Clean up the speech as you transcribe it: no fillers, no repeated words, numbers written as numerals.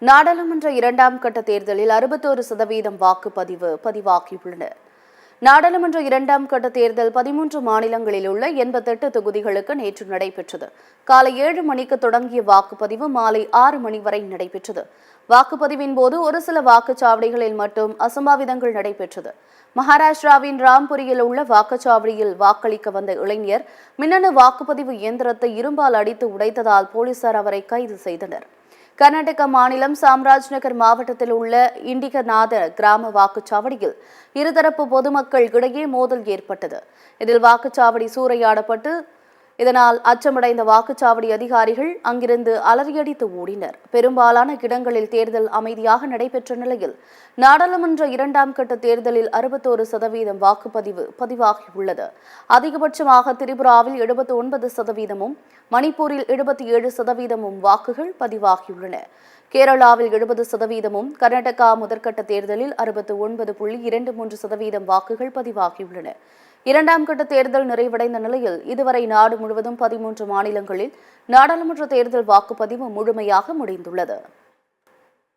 நாடாளுமன்ற இரண்டாம் கட்ட தேர்தலில் 61% வாக்குப்பதிவு பதிவாகியுள்ளன. நாடாளுமன்ற இரண்டாம் கட்ட தேர்தல் 13 மாநிலங்களில் உள்ள 88 தொகுதிகளுக்கு நேற்று நடைபெற்றது. காலை 7 மணிக்கு தொடங்கிய வாக்குப்பதிவு மாலை 6 மணி வரை நடைபெற்றது. வாக்குப்பதிவின் போது ஒரு சில வாக்குச்சாவடிகளில் மட்டும் அசம்பாவிதங்கள் நடைபெற்றது. மகாராஷ்டிராவின் ராம்புரியில் உள்ள வாக்குச்சாவடியில் வாக்களிக்க வந்த இளைஞர் மின்னணு வாக்குப்பதிவு இயந்திரத்தை இரும்பால் அடித்து உடைத்ததால் போலீசார் அவரை கைது செய்தனர். கர்நாடக மாநிலம் சாம்ராஜ்நகர் மாவட்டத்தில் உள்ள இண்டிகநாத கிராம வாக்குச்சாவடியில் இருதரப்பு பொதுமக்கள் இடையே மோதல் ஏற்பட்டது. இதில் வாக்குச்சாவடி சூறையாடப்பட்டு இதனால் அச்சமடைந்த வாக்குச்சாவடி அதிகாரிகள் அங்கிருந்து அலறியடித்து ஓடினர். பெரும்பாலான இடங்களில் தேர்தல் அமைதியாக நடைபெற்ற நிலையில் நாடாளுமன்ற இரண்டாம் கட்ட தேர்தலில் 61% வாக்குப்பதிவு பதிவாகியுள்ளது. அதிகபட்சமாக திரிபுராவில் 79%, மணிப்பூரில் 77% வாக்குகள் பதிவாகியுள்ளன. கேரளாவில் 70%, கர்நாடகா முதற்கட்ட தேர்தலில் 69.23% வாக்குகள் பதிவாகியுள்ளன. இரண்டாம் கட்ட தேர்தல் நிறைவடைந்த நிலையில் இதுவரை நாடு முழுவதும் 13 மாநிலங்களில் நாடாளுமன்ற தேர்தல் வாக்குப்பதிவு முழுமையாக முடிந்துள்ளது.